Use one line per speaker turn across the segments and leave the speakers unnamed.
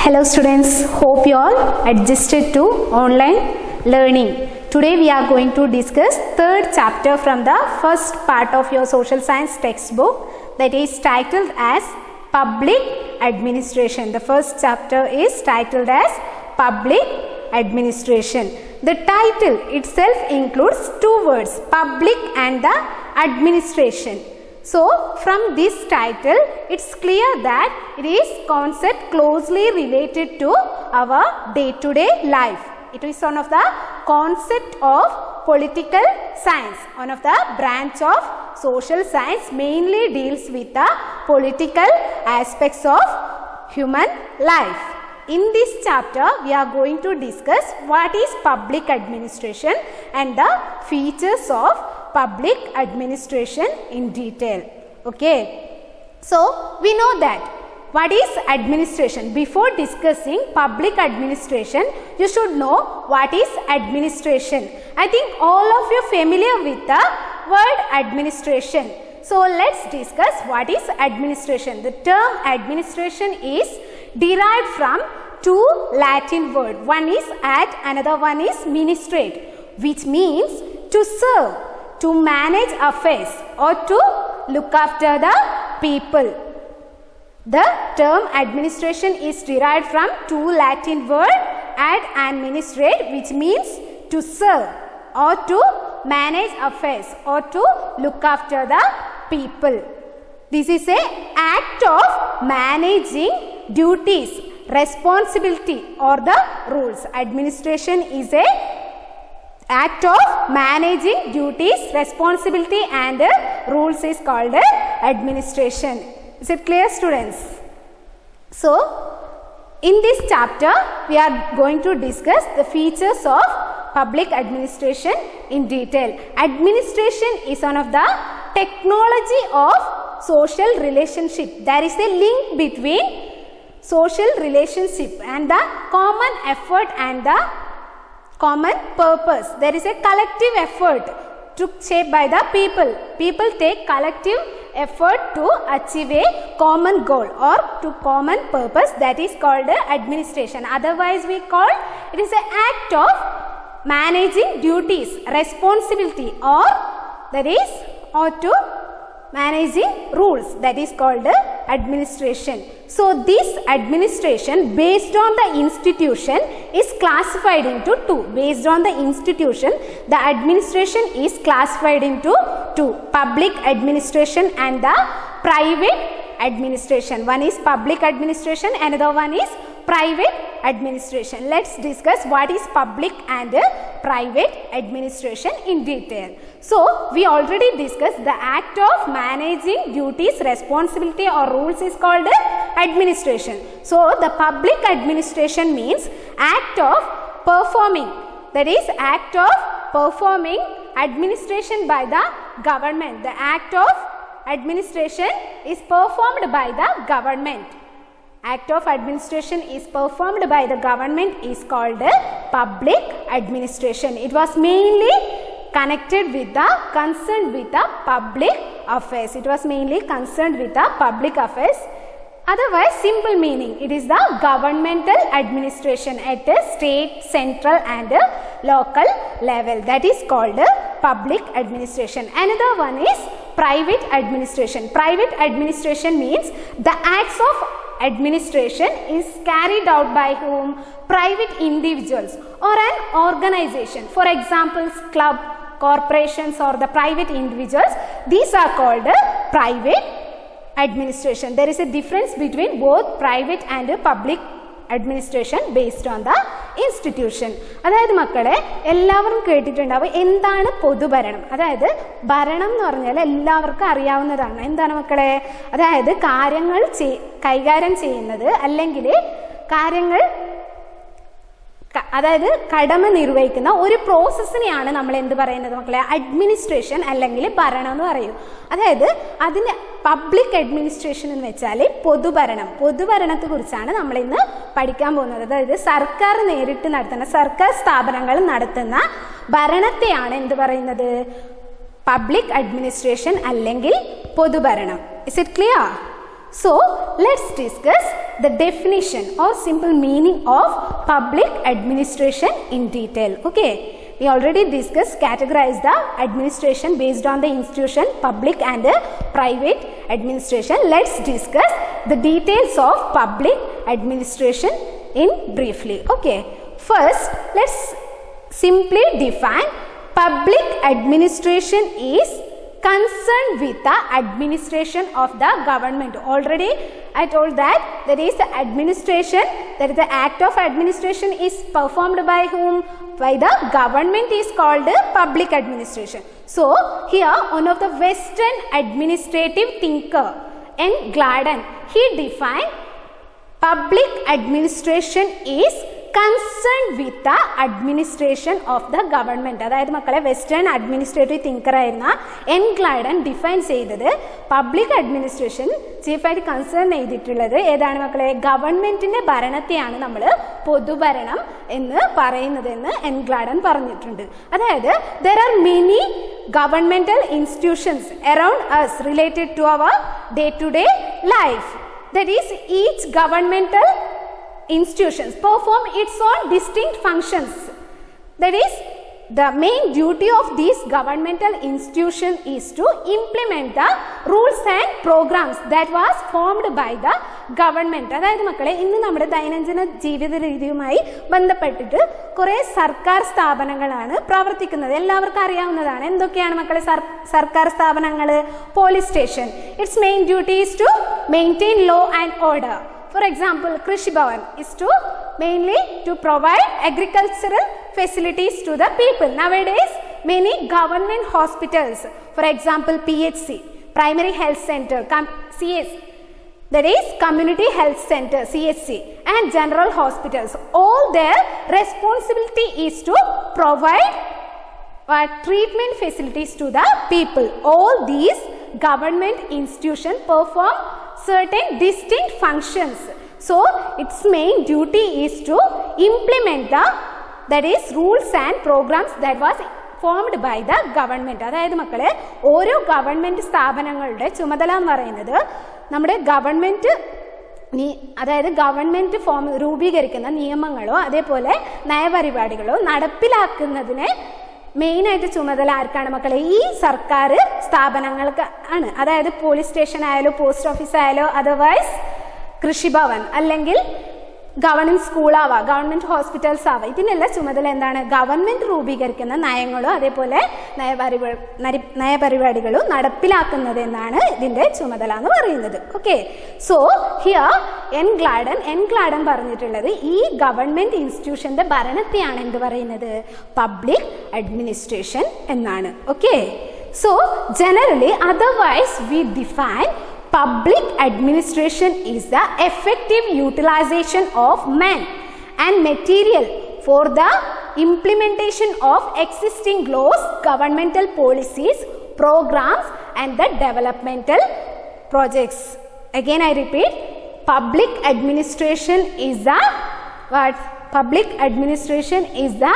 Hello students, hope you all adjusted to online learning. Today we are going to discuss third chapter from the first part of your social science textbook, that is titled as Public Administration. The first chapter is titled as Public Administration. The title itself includes two words, public and the administration. So from this title, it's clear that it is concept closely related to our day-to-day life. It is one of the concept of political science, one of the branch of social science, mainly deals with the political aspects of human life. In this chapter, we are going to discuss what is public administration and the features of public administration in detail. Okay. So, we know that what is administration. Before discussing public administration, you should know what is administration. I think all of you are familiar with the word administration. So, let's discuss what is administration. The term administration is derived from two Latin words. One is ad, another one is ministrate, which means to serve, to manage affairs, or to look after the people. The term administration is derived from two Latin words, ad and ministrate, which means to serve or to manage affairs or to look after the people. This is an act of managing duties, responsibility or the rules. Administration is a act of managing duties, responsibility and rules is called administration. Is it clear, students? So, in this chapter, we are going to discuss the features of public administration in detail. Administration is one of the technology of social relationship. There is a link between social relationship and the common effort and the common purpose. There is a collective effort to shape by the people. People take collective effort to achieve a common goal or to common purpose, that is called administration. Otherwise we call it is an act of managing duties, responsibility or that is or to managing rules, that is called administration. So this administration based on the institution is classified into two. Based on the institution, the administration is classified into two, public administration and the private administration. One is public administration, another one is private administration. Let's discuss what is public and private administration in detail. So, we already discussed the act of managing duties, responsibility or rules is called administration. So, the public administration means act of performing, that is act of performing administration by the government. The act of administration is performed by the government. Act of administration is performed by the government is called public administration. It was mainly connected with the concerned with the public affairs. It was mainly concerned with the public affairs. Otherwise, simple meaning, it is the governmental administration at a state, central and local level. That is called public administration. Another one is private administration. Private administration means the acts of administration is carried out by whom? Private individuals or an organization. For example, club, corporations or the private individuals. These are called private administration. There is a difference between both private and public administration based on the institution. അതായത് മക്കളെ എല്ലാവരും കേട്ടിട്ടുണ്ടാവും എന്താണ് പൊതുഭരണം. അതായത് ഭരണം എന്ന് പറഞ്ഞാൽ എല്ലാവർക്കും അറിയാവുന്നതാണ്. എന്താണ് മക്കളെ? അതായത് കാര്യങ്ങൾ കൈകാര്യം ചെയ്യുന്നത് അല്ലെങ്കിൽ കാര്യങ്ങൾ അതായത് കടമ നിർവഹിക്കുന്ന ഒരു പ്രോസസ്സിനെയാണ് നമ്മൾ എന്ത് പറയുന്നത് മക്കളെ? അഡ്മിനിസ്ട്രേഷൻ അല്ലെങ്കിൽ ഭരണം എന്ന് പറയും. അതായത് അതിന് പബ്ലിക് അഡ്മിനിസ്ട്രേഷൻ എന്ന് വെച്ചാൽ പൊതുഭരണം. പൊതുഭരണത്തെ കുറിച്ചാണ് നമ്മൾ ഇന്ന് പഠിക്കാൻ പോകുന്നത്. അതായത് സർക്കാർ നേരിട്ട് നടത്തുന്ന, സർക്കാർ സ്ഥാപനങ്ങൾ നടത്തുന്ന ഭരണത്തെയാണ് എന്ത് പറയുന്നത്? പബ്ലിക് അഡ്മിനിസ്ട്രേഷൻ അല്ലെങ്കിൽ പൊതുഭരണം. Is it clear? So let's discuss the definition or simple meaning of public administration in detail. Okay, we already discussed, categorized the administration based on the institution, public and private administration. Let's discuss the details of public administration in briefly. Okay, first let's simply define public administration is concerned with the administration of the government. Already I told that there is the administration, that is the act of administration is performed by whom? By the government, is called public administration. So here one of the Western administrative thinker, N. Gladden, he defined public administration is concerned with the administration of the government. അതായത് മക്കളെ western administrative thinker ആയിരുന്ന N ഗ്ലാഡൻ define ചെയ്തത് public administration ചീഫായിട്ട് concern ചെയ്തിട്ടുള്ളത് ഏതാണ് മക്കളെ? ഗവൺമെന്റിന്റെ ഭരണത്തെയാണ് നമ്മൾ പൊതുഭരണം എന്ന് പറയുന്നതെന്ന് എൻ ഗ്ലാഡൻ പറഞ്ഞിട്ടുണ്ട്. അതായത് there are many governmental institutions around us related to our day-to-day life. That is, each governmental institutions perform its own distinct functions. That is, the main duty of this governmental institution is to implement the rules and programs that was formed by the government. അതായത് മക്കളെ, ഇന്ന് നമ്മുടെ ദൈനംദിന ജീവിത രീതിയുമായി ബന്ധപ്പെട്ടിട്ട് കുറെ സർക്കാർ സ്ഥാപനങ്ങളാണ് പ്രവർത്തിക്കുന്നത്. എല്ലാവർക്കും അറിയാവുന്നതാണ്. എന്തൊക്കെയാണ് മക്കളെ സർക്കാർ സ്ഥാപനങ്ങൾ? Police station, it's main duty is to maintain law and order. For example, Krishi Bhavan is mainly to provide agricultural facilities to the people. Nowadays, many government hospitals, for example, PHC, Primary Health Center, CS, that is Community Health Center, CHC, and General Hospitals, all their responsibility is to provide treatment facilities to the people. All these government institutions perform certain distinct functions. So its main duty is to implement the, that is, rules and programs that was formed by the government. അതായത് മക്കളെ, ഓരോ government സ്ഥാപനങ്ങളുടെ ചുമതല എന്ന് പറയുന്നത് നമ്മുടെ government അതായത് government രൂപീകരിക്കുന്ന നിയമങ്ങളോ അതേപോലെ നയപരിപാടികളോ നടപ്പിലാക്കുന്നതിനെ മെയിനായിട്ട് ചുമതല ആർക്കാണ് മക്കളെ? ഈ സർക്കാർ സ്ഥാപനങ്ങൾക്ക് ആണ്. അതായത് പോലീസ് സ്റ്റേഷൻ ആയാലോ, പോസ്റ്റ് ഓഫീസ് ആയാലോ, അതർവൈസ് കൃഷിഭവൻ, അല്ലെങ്കിൽ ഗവൺമെന്റ് സ്കൂളാവാം, ഗവൺമെന്റ് ഹോസ്പിറ്റൽസ് ആവാം. ഇതിനെല്ലാം ചുമതല എന്താണ്? ഗവൺമെന്റ് രൂപീകരിക്കുന്ന നയങ്ങളോ അതേപോലെ നയപരിപാടികളും നടപ്പിലാക്കുന്നത് എന്നാണ് ഇതിന്റെ ചുമതല എന്ന് പറയുന്നത്. ഓക്കെ, സോ ഹിയർ എൻ ഗ്ലാഡൻ പറഞ്ഞിട്ടുള്ളത് ഈ ഗവൺമെന്റ് ഇൻസ്റ്റിറ്റ്യൂഷന്റെ ഭരണത്തെയാണ് എന്ത് പറയുന്നത്? പബ്ലിക് അഡ്മിനിസ്ട്രേഷൻ എന്നാണ്. Okay, so generally otherwise we define public administration is the effective utilization of men and material for the implementation of existing laws, governmental policies, programs and the developmental projects. Again I repeat, public administration is the what? Public administration is the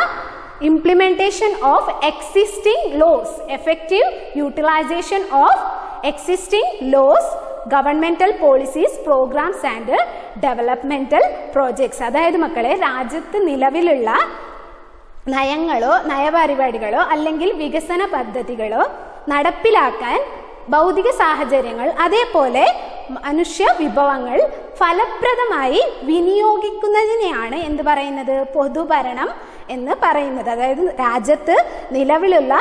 implementation of existing laws, effective utilization of existing laws, governmental policies, programs and developmental projects. അതായത് മക്കളെ, രാജ്യത്ത് നിലവിലുള്ള നയങ്ങളോ നയപരിപാടികളോ അല്ലെങ്കിൽ വികസന പദ്ധതികളോ നടപ്പിലാക്കാൻ ഭൗതിക സാഹചര്യങ്ങൾ അതേപോലെ മനുഷ്യ വിഭവങ്ങൾ ഫലപ്രദമായി വിനിയോഗിക്കുന്നതിനെയാണ് എന്ത് പറയുന്നത്? പൊതുഭരണം എന്ന് പറയുന്നത്. അതായത് രാജ്യത്ത് നിലവിലുള്ള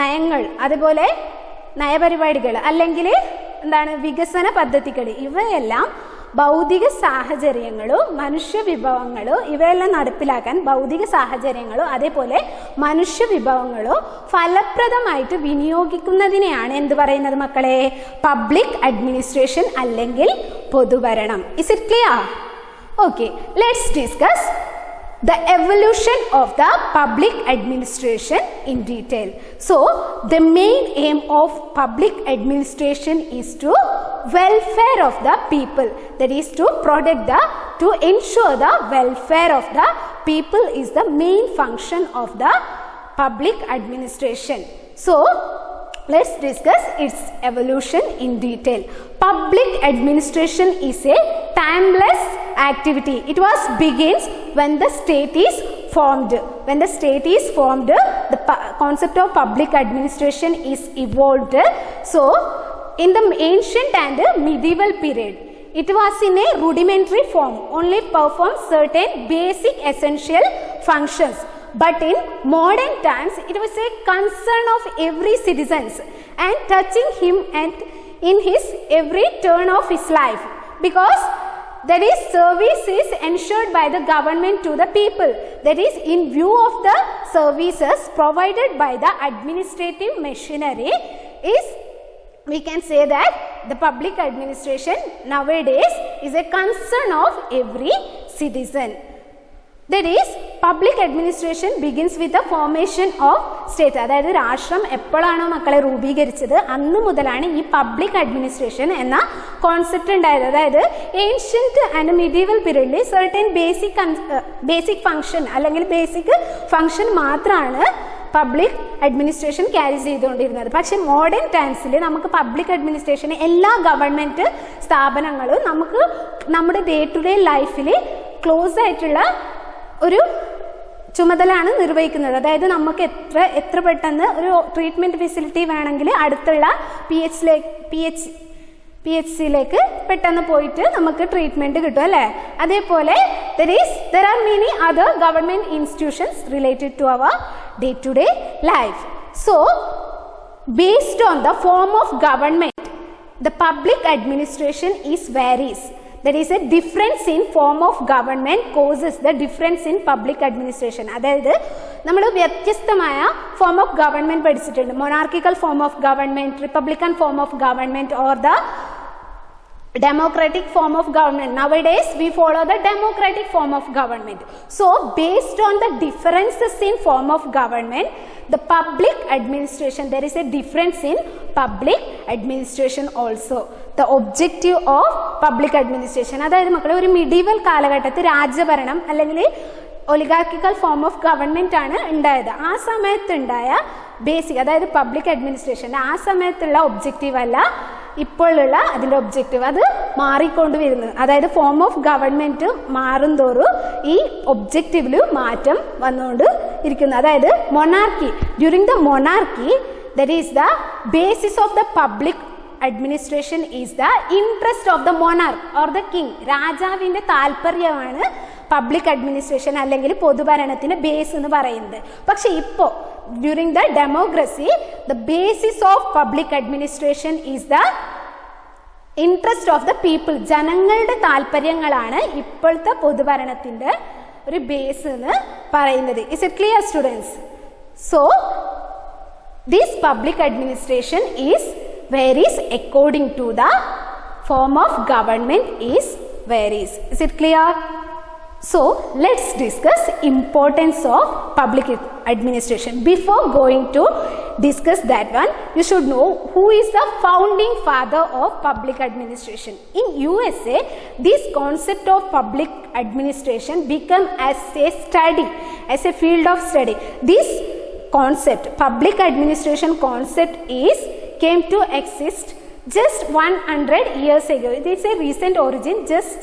നയങ്ങൾ അതുപോലെ നയപരിപാടികൾ അല്ലെങ്കിൽ എന്താണ് വികസന പദ്ധതികൾ, ഇവയെല്ലാം ഭൗതിക സാഹചര്യങ്ങളോ മനുഷ്യ വിഭവങ്ങളോ ഇവയെല്ലാം നടപ്പിലാക്കാൻ ഭൗതിക സാഹചര്യങ്ങളോ അതേപോലെ മനുഷ്യ വിഭവങ്ങളോ ഫലപ്രദമായിട്ട് വിനിയോഗിക്കുന്നതിനെയാണ് എന്ത് പറയുന്നത് മക്കളെ? പബ്ലിക് അഡ്മിനിസ്ട്രേഷൻ അല്ലെങ്കിൽ പൊതുഭരണം. Is it clear? Okay, let's discuss the evolution of the public administration in detail. So the main aim of public administration is to welfare of the people, that is to to ensure the welfare of the people is the main function of the public administration. So let's discuss its evolution in detail. Public administration is a timeless activity. It was begins when the state is formed. When the state is formed, the concept of public administration is evolved. So in the ancient and medieval period, it was in a rudimentary form, only performed certain basic essential functions. But in modern times, it was a concern of every citizen and touching him and in his every turn of his life, because that is service is ensured by the government to the people. That is, in view of the services provided by the administrative machinery, is we can say that the public administration nowadays is a concern of every citizen. That is, public administration begins with the formation of state. അതായത് രാഷ്ട്രം എപ്പോഴാണോ മക്കളെ രൂപീകരിച്ചത് അന്ന് മുതലാണ് ഈ public administration എന്ന concept ഉണ്ടായത്. അതായത് ഏൻഷ്യന്റ് ആൻഡ് മിഡീവൽ പീരീഡിൽ സർട്ടൻ ബേസിക് ഫംഗ്ഷൻ അല്ലെങ്കിൽ ബേസിക് ഫംഗ്ഷൻ മാത്രമാണ് പബ്ലിക് അഡ്മിനിസ്ട്രേഷൻ ക്യാരി ചെയ്തുകൊണ്ടിരുന്നത്. പക്ഷെ മോഡേൺ ടൈംസിൽ നമുക്ക് പബ്ലിക് അഡ്മിനിസ്ട്രേഷൻ എല്ലാ ഗവൺമെൻറ് സ്ഥാപനങ്ങളും നമുക്ക് നമ്മുടെ ഡേ ടു ഡേ ലൈഫിൽ ക്ലോസ് ആയിട്ടുള്ള ഒരു ചുമതലയാണ് നിർവഹിക്കുന്നത്. അതായത് നമുക്ക് എത്ര പെട്ടെന്ന് ഒരു ട്രീറ്റ്മെൻറ്റ് ഫെസിലിറ്റി വേണമെങ്കിൽ അടുത്തുള്ള പി എച്ച് സിയിലേക്ക് പെട്ടെന്ന് പോയിട്ട് നമുക്ക് ട്രീറ്റ്മെൻറ്റ് കിട്ടും അല്ലേ. അതേപോലെ there are many other government institutions related to our day-to-day life. So, based on the form of government, the public administration is varies. There is a difference in form of government causes the difference in public administration. അതായത് നമ്മൾ വ്യത്യസ്തമായ form of government പഠിച്ചിട്ടുണ്ട്. Monarchical form of government, Republican form of government or the democratic form of government. Nowadays we follow the democratic form of government. So based on the differences in form of government, the public administration, there is a difference in public administration also. The objective of public administration, അതായത് മക്കളെ ഒരു medieval കാലഘട്ടത്തിൽ രാജ്യഭരണം അല്ലെങ്കിൽ ഒലിഗാർക്കിക്കൽ form of government ആണ് ഉണ്ടായത്. ആ സമയത്തുണ്ടായ basic അതായത് public അഡ്മിനിസ്ട്രേഷൻ്റെ ആ സമയത്തുള്ള ഒബ്ജക്റ്റീവ് അല്ല ഇപ്പോഴുള്ള അതിൻ്റെ ഒബ്ജക്റ്റീവ്. അത് മാറിക്കൊണ്ടുവരുന്നത്. അതായത് ഫോം ഓഫ് ഗവൺമെൻറ് മാറുന്തോറും ഈ ഒബ്ജക്റ്റീവിൽ മാറ്റം വന്നുകൊണ്ട് ഇരിക്കുന്നു. അതായത് monarchy, during the monarchy that is the basis of the public administration is the interest of the monarch or the king. രാജാവിൻ്റെ താല്പര്യമാണ് പബ്ലിക് അഡ്മിനിസ്ട്രേഷൻ അല്ലെങ്കിൽ പൊതുഭരണത്തിന് ബേസ് എന്ന് പറയുന്നത്. പക്ഷെ ഇപ്പോൾ during the democracy the basis of public administration is the interest of the people. ജനങ്ങളുടെ താല്പര്യങ്ങളാണ് ഇപ്പോഴത്തെ പൊതുഭരണത്തിൻ്റെ ഒരു ബേസ് എന്ന് പറയുന്നത്. Is it clear students? So this public administration is varies according to the form of government is varies. Is it clear? So let's discuss importance of public administration. Before going to discuss that one, you should know who is the founding father of public administration. In USA, this concept of public administration became as a study, as a field of study. This concept, public administration concept came to exist just 100 years ago. It is a recent origin, just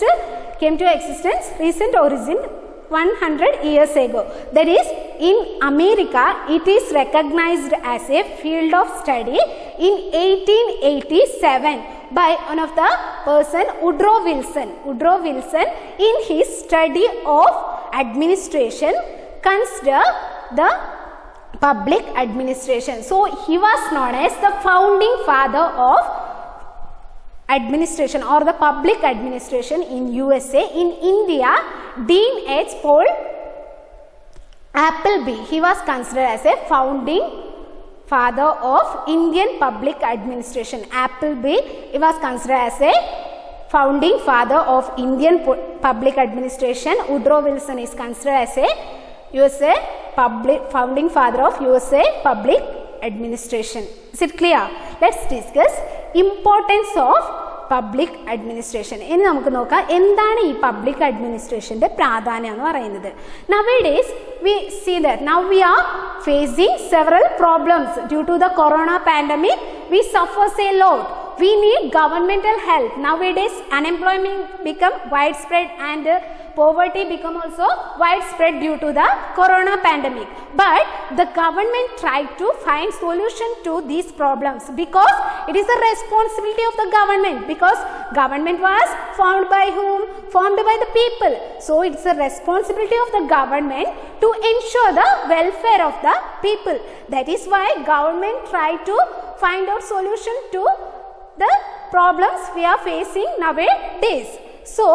came to existence, recent origin 100 years ago. That is, in America, it is recognized as a field of study in 1887 by one of the person, Woodrow Wilson. Woodrow Wilson, in his study of administration, consider the public administration. So he was known as the founding father of administration or the public administration in USA. In India, Dean H. Paul Appleby, he was considered as a founding father of Indian public administration. Appleby, he was considered as a founding father of Indian public administration. Woodrow Wilson is considered as a USA founding father of USA public administration. Is it clear? Let's discuss importance of public administration. ഇനി നമുക്ക് നോക്കാം എന്താണ് ഈ public അഡ്മിനിസ്ട്രേഷന്റെ പ്രാധാന്യം എന്ന് പറയുന്നത്. Nowadays we see that now we are facing several problems due to the corona pandemic. We suffer a lot. We need governmental help. Nowadays unemployment become widespread and poverty become also widespread due to the corona pandemic. But the government tried to find solution to these problems because it is the responsibility of the government, because government was formed by whom? Formed by the people. So it's the responsibility of the government to ensure the welfare of the people. That is why government tried to find out solution to the problems we are facing nowadays. So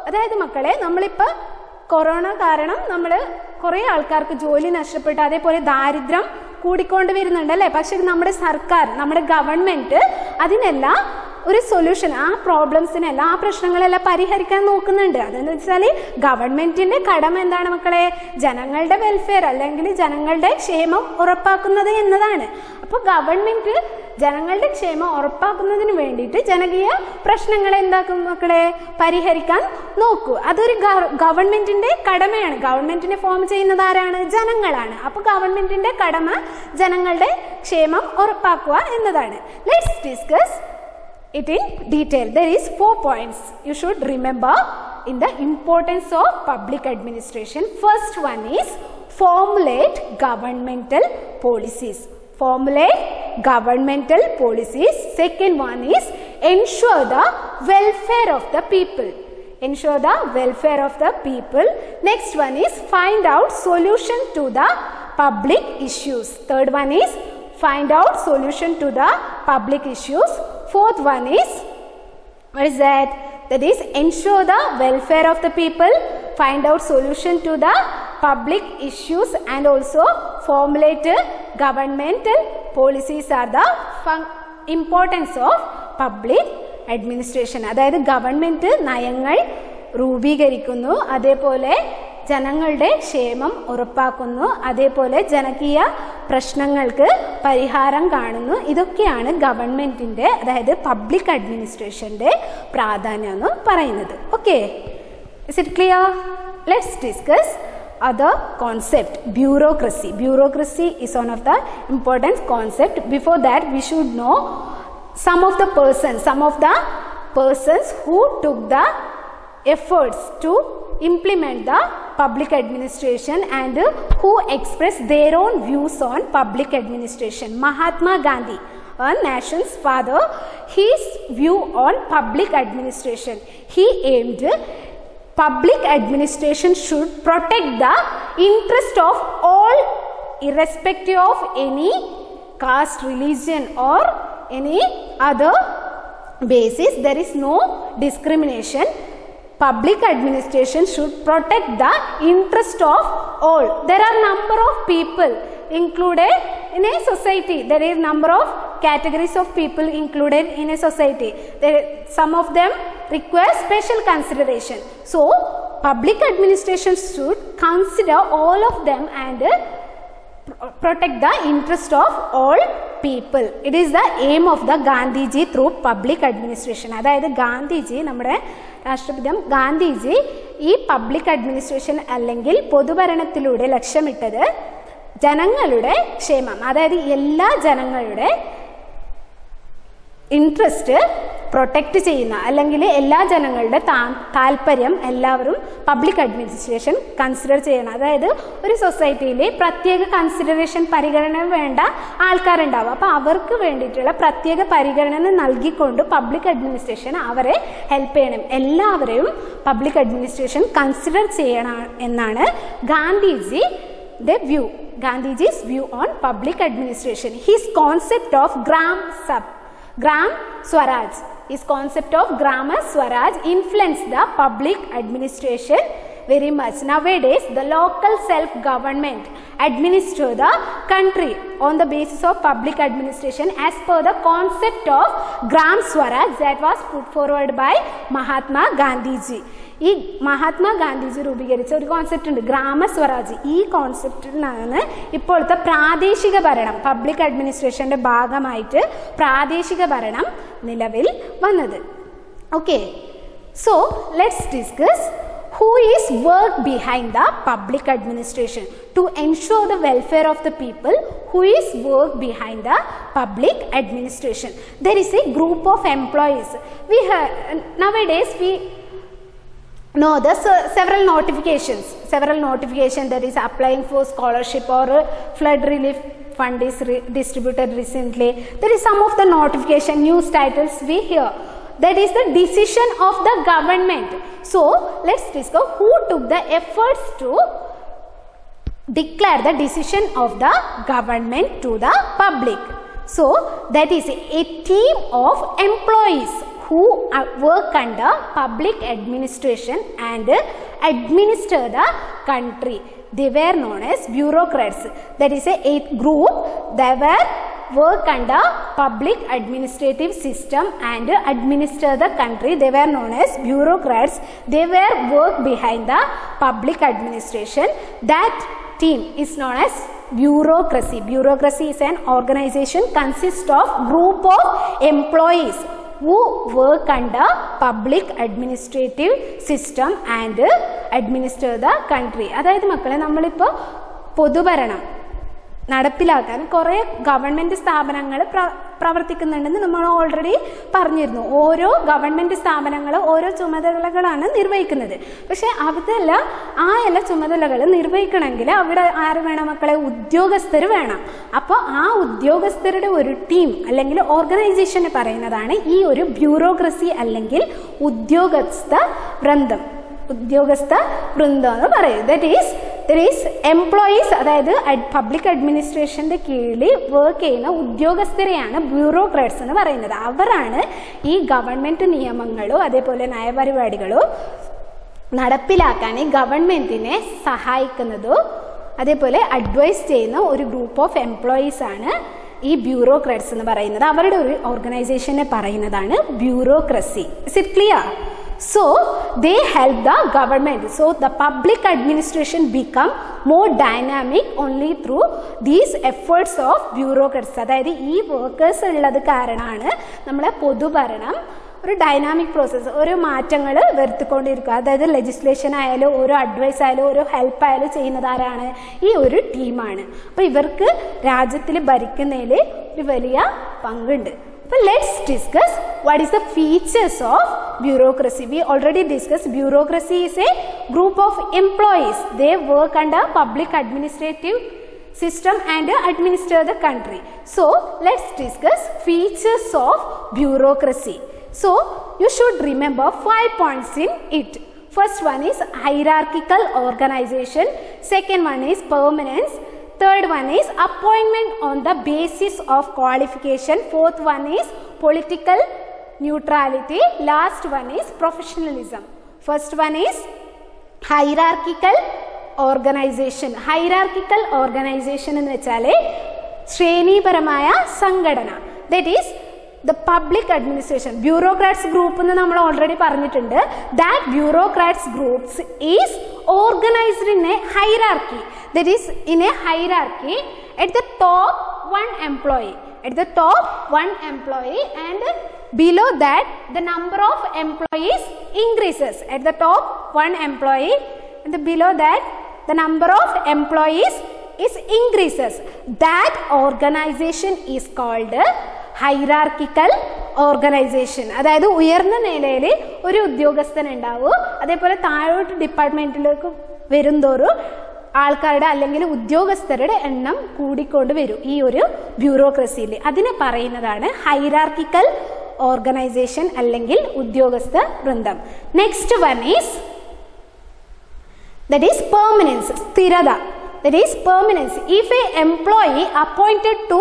അതായത് മക്കളെ, നമ്മളിപ്പോൾ corona കാരണം നമ്മൾ കുറേ ആൾക്കാർക്ക് ജോലി നഷ്ടപ്പെട്ടു, അതേപോലെ ദാരിദ്ര്യം കൂടിക്കൊണ്ട് വരുന്നുണ്ട് അല്ലേ. പക്ഷെ നമ്മുടെ സർക്കാർ, നമ്മുടെ ഗവൺമെൻറ് അതിനെല്ലാം ഒരു സൊല്യൂഷൻ, ആ പ്രോബ്ലംസിനെല്ലാം, ആ പ്രശ്നങ്ങളെല്ലാം പരിഹരിക്കാൻ നോക്കുന്നുണ്ട്. അതെന്ന് വെച്ചാൽ ഗവൺമെൻറ്റിൻ്റെ കടമ എന്താണ് മക്കളെ? ജനങ്ങളുടെ വെൽഫെയർ അല്ലെങ്കിൽ ജനങ്ങളുടെ ക്ഷേമം ഉറപ്പാക്കുന്നത് എന്നതാണ്. അപ്പോൾ ഗവൺമെൻറ് ജനങ്ങളുടെ ക്ഷേമം ഉറപ്പാക്കുന്നതിന് വേണ്ടിയിട്ട് ജനകീയ പ്രശ്നങ്ങളെ എന്താക്കും മക്കളെ? പരിഹരിക്കാൻ നോക്കൂ. അതൊരു ഗവൺമെൻറ്റിൻ്റെ കടമയാണ്. ഗവൺമെൻറ്റിനെ ഫോം ചെയ്യുന്നത് ആരാണ്? ജനങ്ങളാണ്. അപ്പോൾ ഗവൺമെൻറ്റിൻ്റെ കടമ ജനങ്ങളുടെ ക്ഷേമം ഉറപ്പാക്കുക എന്നതാണ്. Let's discuss it in detail. There is 4 points you should remember in the importance of public administration. First one is formulate governmental policies. Formulate governmental policies. Second one is ensure the welfare of the people. Ensure the welfare of the people. Next one is find out solution to the public issues. Third one is find out solution to the public issues. Fourth one is, what is that? That is ensure the welfare of the people, find out solution to the public issues, and also formulate governmental policies are the importance of public administration. അതായത് government നയങ്ങൾ രൂപീകരിക്കുന്നു, അതേപോലെ ജനങ്ങളുടെ ക്ഷേമം ഉറപ്പാക്കുന്നു, അതേപോലെ ജനകീയ പ്രശ്നങ്ങൾക്ക് പരിഹാരം കാണുന്നു. ഇതൊക്കെയാണ് ഗവൺമെൻറ്റിൻ്റെ, അതായത് പബ്ലിക് അഡ്മിനിസ്ട്രേഷൻ്റെ പ്രാധാന്യം എന്ന് പറയുന്നത്. Okay, is it clear? Let's discuss other concept. Bureaucracy. Bureaucracy is one of the important concept. Before that we should know some of the persons who took the efforts to implement the public administration and who expressed their own views on public administration. Mahatma Gandhi, a nation's father, his view on public administration. He aimed public administration should protect the interest of all irrespective of any caste, religion or any other basis. There is no discrimination. Public administration should protect the interest of all. There are number of people included in a society. There is number of categories of people included in a society. Some of them require special consideration. So public administration should consider all of them and protect the interest of all people. It is the aim of the Gandhiji through public administration. അതായത് ഗാന്ധിജി, നമ്മുടെ രാഷ്ട്രപിതാവ് ഗാന്ധിജി ഈ public administration അല്ലെങ്കിൽ പൊതുഭരണത്തിലൂടെ ലക്ഷ്യമിട്ടത് ജനങ്ങളുടെ ക്ഷേമം, അതായത് എല്ലാ ജനങ്ങളുടെ ഇൻട്രസ്റ്റ് പ്രൊട്ടക്റ്റ് ചെയ്യുന്ന, അല്ലെങ്കിൽ എല്ലാ ജനങ്ങളുടെ താല്പര്യം എല്ലാവരും പബ്ലിക് അഡ്മിനിസ്ട്രേഷൻ കൺസിഡർ ചെയ്യണം. അതായത് ഒരു സൊസൈറ്റിയിൽ പ്രത്യേക കൺസിഡറേഷൻ, പരിഗണന വേണ്ട ആൾക്കാരുണ്ടാവും. അപ്പോൾ അവർക്ക് വേണ്ടിയിട്ടുള്ള പ്രത്യേക പരിഗണന നൽകിക്കൊണ്ട് പബ്ലിക് അഡ്മിനിസ്ട്രേഷൻ അവരെ ഹെൽപ്പ് ചെയ്യണം. എല്ലാവരെയും പബ്ലിക് അഡ്മിനിസ്ട്രേഷൻ കൺസിഡർ ചെയ്യണം എന്നാണ് Gandhiji's view on public administration. His concept of Gram Swaraj. His concept of Gram Swaraj influenced the public administration very much. Nowadays, the local self-government administer the country on the basis of public administration as per the concept of Gram Swaraj that was put forward by Mahatma Gandhiji. ഈ മഹാത്മാ ഗാന്ധിജി രൂപീകരിച്ച ഒരു concept ഉണ്ട്, ഗ്രാമസ്വരാജ്. ഈ കോൺസെപ്റ്റിനാണ് ഇപ്പോഴത്തെ പ്രാദേശിക ഭരണം, public അഡ്മിനിസ്ട്രേഷൻ്റെ ഭാഗമായിട്ട് പ്രാദേശിക ഭരണം നിലവിൽ വന്നത്. Okay, so let's discuss who is work behind the public administration. To ensure the welfare of the people, who is work behind the public administration? There is a group of employees. We have nowadays we know the several notifications that is applying for scholarship or flood relief fund is distributed recently. There is some of the notification news titles we hear. That is the decision of the government. So let's discuss who took the efforts to declare the decision of the government to the public. So that is a team of employees who work under public administration and administer the country. They were known as bureaucrats. That is a group. They were work under public administrative system and administer the country. They were known as bureaucrats. They were work behind the public administration. That team is known as bureaucracy. Bureaucracy is an organization consists of group of employees who work under public administrative system and administer the country. അതായത് മക്കളെ നമ്മളിപ്പോൾ പൊതുഭരണം നടപ്പിലാക്കാൻ കുറേ government സ്ഥാപനങ്ങൾ പ്രവർത്തിക്കുന്നുണ്ടെന്ന് നമ്മൾ already പറഞ്ഞിരുന്നു. ഓരോ government സ്ഥാപനങ്ങൾ ഓരോ ചുമതലകളാണ് നിർവഹിക്കുന്നത്. പക്ഷേ അതെല്ലാം എല്ലാ ചുമതലകൾ നിർവഹിക്കണമെങ്കിൽ അവിടെ ആര് വേണം മക്കളെ? ഉദ്യോഗസ്ഥർ വേണം. അപ്പോൾ ആ ഉദ്യോഗസ്ഥരുടെ ഒരു ടീം അല്ലെങ്കിൽ ഓർഗനൈസേഷനെ പറയുന്നതാണ് ഈ ഒരു ബ്യൂറോക്രസി അല്ലെങ്കിൽ ഉദ്യോഗസ്ഥ വൃന്ദം എന്ന് പറയും. ദറ്റ് ഈസ് എംപ്ലോയീസ്, അതായത് പബ്ലിക് അഡ്മിനിസ്ട്രേഷൻ്റെ കീഴിൽ വർക്ക് ചെയ്യുന്ന ഉദ്യോഗസ്ഥരെയാണ് ബ്യൂറോക്രാറ്റ്സ് എന്ന് പറയുന്നത്. അവരാണ് ഈ ഗവൺമെൻറ് നിയമങ്ങളോ അതേപോലെ നയപരിപാടികളോ നടപ്പിലാക്കാൻ ഈ ഗവൺമെൻറ്റിനെ സഹായിക്കുന്നതോ അതേപോലെ അഡ്വൈസ് ചെയ്യുന്ന ഒരു ഗ്രൂപ്പ് ഓഫ് എംപ്ലോയീസ് ആണ് ഈ ബ്യൂറോക്രാറ്റ്സ് എന്ന് പറയുന്നത്. അവരുടെ ഒരു ഓർഗനൈസേഷനെ പറയുന്നതാണ് bureaucracy. Is it clear? So they help the government. So the public administration become more dynamic only through these efforts of bureaucrats. അതായത് ഈ വർക്കേഴ്സ് ഉള്ളത് കാരണമാണ് നമ്മളെ പൊതുഭരണം ഒരു ഡൈനാമിക് പ്രോസസ്സ്, ഓരോ മാറ്റങ്ങൾ വരുത്തിക്കൊണ്ടിരിക്കുക. അതായത് ലെജിസ്ലേഷൻ ആയാലും ഓരോ അഡ്വൈസ് ആയാലും ഓരോ ഹെൽപ്പ് ആയാലും ചെയ്യുന്നത് ആരാണ്? ഈ ഒരു ടീമാണ്. അപ്പോൾ ഇവർക്ക് രാജ്യത്തിൽ ഭരിക്കുന്നതിൽ ഒരു വലിയ പങ്കുണ്ട്. But let's discuss what is the features of bureaucracy. We already discussed bureaucracy is a group of employees. They work under public administrative system and administer the country. So let's discuss features of bureaucracy. So you should remember 5 points in it. First one is hierarchical organization. Second one is permanence. Third one is appointment on the basis of qualification. Fourth one is political neutrality. Last one is professionalism. First one is hierarchical organization. Hierarchical organization എന്ന് വെച്ചാൽ ശ്രേണിപരമായ സംഘടന. That is the public administration. Bureaucrats group എന്ന് നമ്മൾ already പറഞ്ഞിട്ടുണ്ട്. That bureaucrats groups is organized in a hierarchy. That is in a hierarchy. At the top one employee. At the top one employee and below that the number of employees increases. At the top one employee and below that the number of employees is increases. That organization is called hierarchical organisation. അതായത് ഉയർന്ന നിലയിൽ ഒരു ഉദ്യോഗസ്ഥൻ ഉണ്ടാവും, അതേപോലെ താഴോട്ട് ഡിപ്പാർട്ട്മെന്റിലേക്ക് വരുന്തോറും ആൾക്കാരുടെ അല്ലെങ്കിൽ ഉദ്യോഗസ്ഥരുടെ എണ്ണം കൂടിക്കൊണ്ട് വരും ഈ ഒരു ബ്യൂറോക്രസിയിൽ. അതിനെ പറയുന്നതാണ് ഹൈറാർക്കിക്കൽ ഓർഗനൈസേഷൻ അല്ലെങ്കിൽ ഉദ്യോഗസ്ഥ വൃന്ദം. Next one is that is permanence, സ്ഥിരത. That is permanence. If a employee appointed to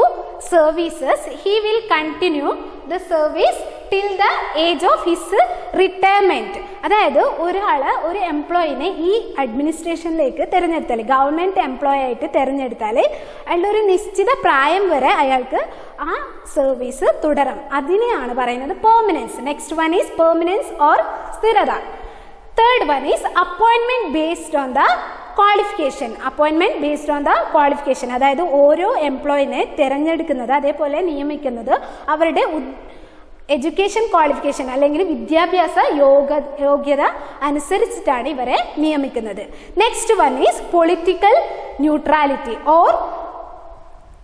services, he will continue the service till the age of his retirement. അതായത് ഒരു എംപ്ലോയിനെ ഈ അഡ്മിനിസ്ട്രേഷനിലേക്ക് തിരഞ്ഞെടുത്താൽ, ഗവൺമെൻറ് എംപ്ലോയി ആയിട്ട് തിരഞ്ഞെടുത്താൽ അയാളുടെ ഒരു നിശ്ചിത പ്രായം വരെ അയാൾക്ക് ആ സർവീസ് തുടരാം. അതിനെയാണ് പറയുന്നത് permanence. Next one is permanence or സ്ഥിരത. Third one is അപ്പോയിൻമെന്റ് based on the qualification. അപ്പോയിൻമെന്റ് based on the qualification, അതായത് ഓരോ എംപ്ലോയിനെ തിരഞ്ഞെടുക്കുന്നത് അതേപോലെ നിയമിക്കുന്നത് അവരുടെ എഡ്യൂക്കേഷൻ ക്വാളിഫിക്കേഷൻ അല്ലെങ്കിൽ വിദ്യാഭ്യാസ യോഗ്യത അനുസരിച്ചിട്ടാണ് ഇവരെ നിയമിക്കുന്നത്. Next one is political neutrality or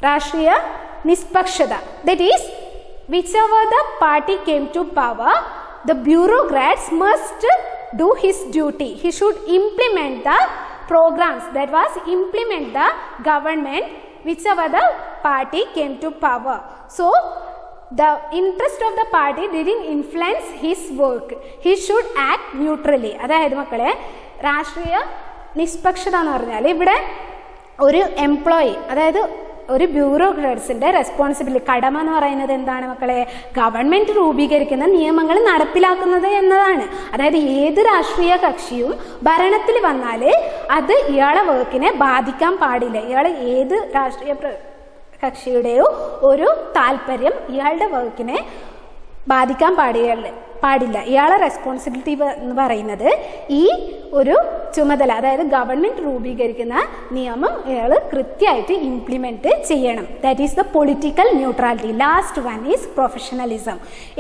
രാഷ്ട്രീയ നിഷ്പക്ഷത. That is whichever the party came to power, the bureaucrats must do his duty. He should implement the programs, that was implement the government whichever the party came to power. So the interest of the party didn't influence his work. He should act neutrally. അതായത് മക്കളെ രാഷ്ട്രീയ നിഷ്പക്ഷത എന്ന് പറഞ്ഞാൽ ഇവിടെ ഒരു employee, അതായത് ഒരു ബ്യൂറോക്രാറ്റ്സിന്റെ റെസ്പോൺസിബിലിറ്റി, കടമ എന്ന് പറയുന്നത് എന്താണ് മക്കളെ? ഗവൺമെന്റ് രൂപീകരിക്കുന്ന നിയമങ്ങൾ നടപ്പിലാക്കുന്നത് എന്നതാണ്. അതായത് ഏത് രാഷ്ട്രീയ കക്ഷിയും ഭരണത്തിൽ വന്നാൽ അത് ഇയാളെ വർക്കിനെ ബാധിക്കാൻ പാടില്ല. ഇയാൾ ഏത് രാഷ്ട്രീയ കക്ഷിയുടെയോ ഒരു താല്പര്യം ഇയാളുടെ വർക്കിനെ ബാധിക്കാൻ പാടില്ല. ഇയാളെ റെസ്പോൺസിബിലിറ്റി എന്ന് പറയുന്നത് ഈ ഒരു ചുമതല, അതായത് ഗവൺമെന്റ് രൂപീകരിക്കുന്ന നിയമം ഇയാൾ കൃത്യമായിട്ട് ഇംപ്ലിമെന്റ് ചെയ്യണം. That is the political neutrality. Last one is professionalism.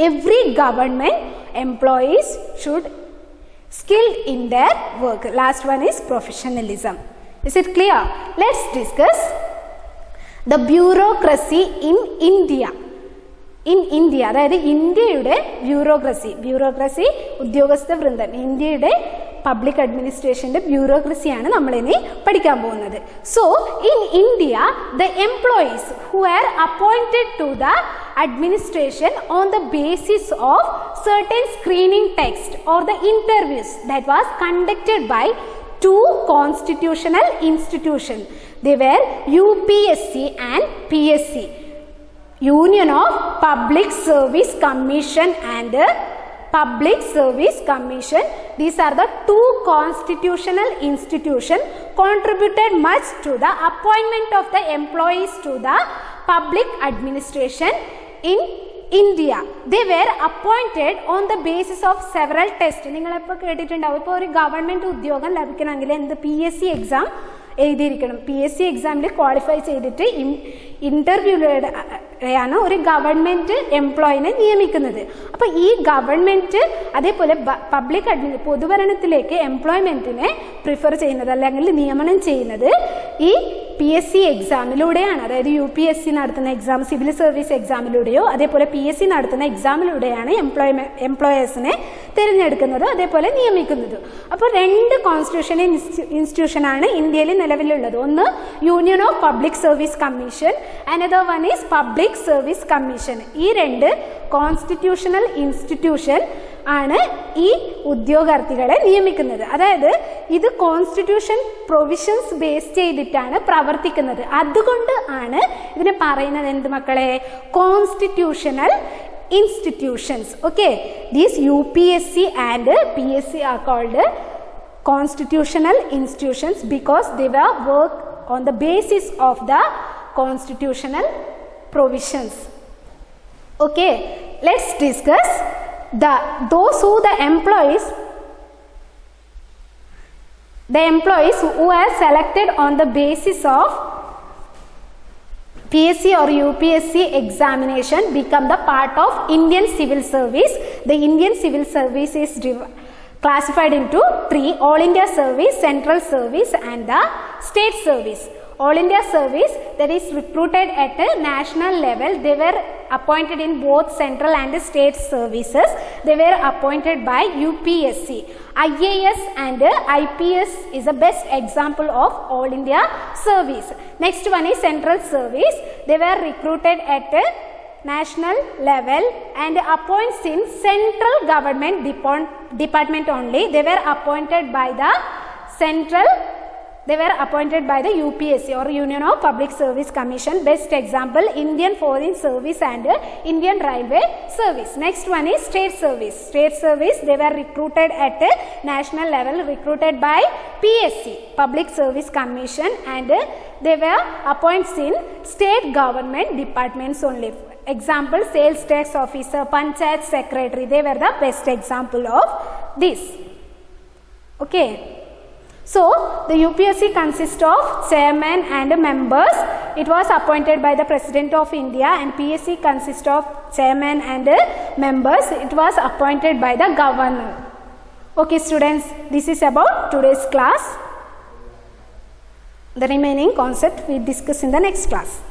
Every government employees should skilled in their work. Last one is professionalism. Is it clear? Let's discuss the bureaucracy in India. India, അതായത് ഇന്ത്യയുടെ bureaucracy ഉദ്യോഗസ്ഥ വൃന്ദം, ഇന്ത്യയുടെ public അഡ്മിനിസ്ട്രേഷന്റെ ബ്യൂറോക്രസിയാണ് നമ്മളിനി പഠിക്കാൻ പോകുന്നത്. So in India the employees who are appointed to the administration on the basis of certain screening tests or the interviews that was conducted by two constitutional institutions. They were UPSC and PSC, Union of Public Service Commission and Public Service Commission. These are the two constitutional institutions contributed much to the appointment of the employees to the public administration in India. They were appointed on the basis of several tests. നിങ്ങളിപ്പോൾ കേട്ടിട്ടുണ്ടാവും, ഇപ്പോൾ ഒരു government ഉദ്യോഗം ലഭിക്കണമെങ്കിൽ എന്ത് PSC exam എഴുതിയിരിക്കണം. PSC എക്സാമിൽ qualify ചെയ്തിട്ട് ഇന്റർവ്യൂയിലൂടെയാണ് ഒരു ഗവൺമെന്റ് എംപ്ലോയിനെ നിയമിക്കുന്നത്. അപ്പോൾ ഈ ഗവൺമെന്റ് അതേപോലെ പബ്ലിക് പൊതുഭരണത്തിലേക്ക് എംപ്ലോയ്മെന്റിനെ പ്രിഫർ ചെയ്യുന്നത് അല്ലെങ്കിൽ നിയമനം ചെയ്യുന്നത് ഈ PSC എക്സാമിലൂടെയാണ്. അതായത് UPSC നടത്തുന്ന എക്സാം, സിവിൽ സർവീസ് എക്സാമിലൂടെയോ അതേപോലെ PSC നടത്തുന്ന എക്സാമിലൂടെയാണ് എംപ്ലോയേഴ്സിനെ തിരഞ്ഞെടുക്കുന്നത് അതേപോലെ നിയമിക്കുന്നത്. അപ്പോൾ രണ്ട് കോൺസ്റ്റിറ്റ്യൂഷണൽ ഇൻസ്റ്റിറ്റ്യൂഷനാണ് ഇന്ത്യയിൽ നിലവിലുള്ളത്. ഒന്ന് union of public service commission, another one is public service commission. ഈ രണ്ട് കോൺസ്റ്റിറ്റ്യൂഷണൽ ഇൻസ്റ്റിറ്റ്യൂഷൻ ആണ് ഈ ഉദ്യോഗാർത്ഥികളെ നിയമിക്കുന്നത്. അതായത് ഇത് കോൺസ്റ്റിറ്റ്യൂഷൻ പ്രൊവിഷൻസ് ബേസ് ചെയ്തിട്ടാണ് പ്രവർത്തിക്കുന്നത്. അതുകൊണ്ട് ആണ് ഇതിനെ പറയുന്നത് എന്ത് മക്കളെ? Constitutional institutions. Okay, these UPSC and PSC are called constitutional institutions because they were work on the basis of the constitutional provisions. Okay, let's discuss those who the employees who are selected on the basis of PSC or UPSC examination become the part of Indian civil service. The Indian civil service is classified into three: All India service, Central service and the State service. All India service, that is recruited at a national level. They were appointed in both central and state services. They were appointed by UPSC. IAS and IPS is the best example of All India service. Next one is Central service. They were recruited at a national level and appoints in central government department only. They were appointed by the UPSC or Union of Public Service Commission. Best example Indian Foreign Service and Indian Railway Service. Next one is State service. State service, they were recruited at a national level, recruited by PSC, Public Service Commission, and they were appointed in state government departments only. Example, sales tax officer, panchayat secretary, they were the best example of this. Okay, so the UPSC consists of chairman and members. it was appointed by the President of India, and PSC consists of chairman and members. It was appointed by the governor. Okay students, this is about today's class. The remaining concept we discuss in the next class.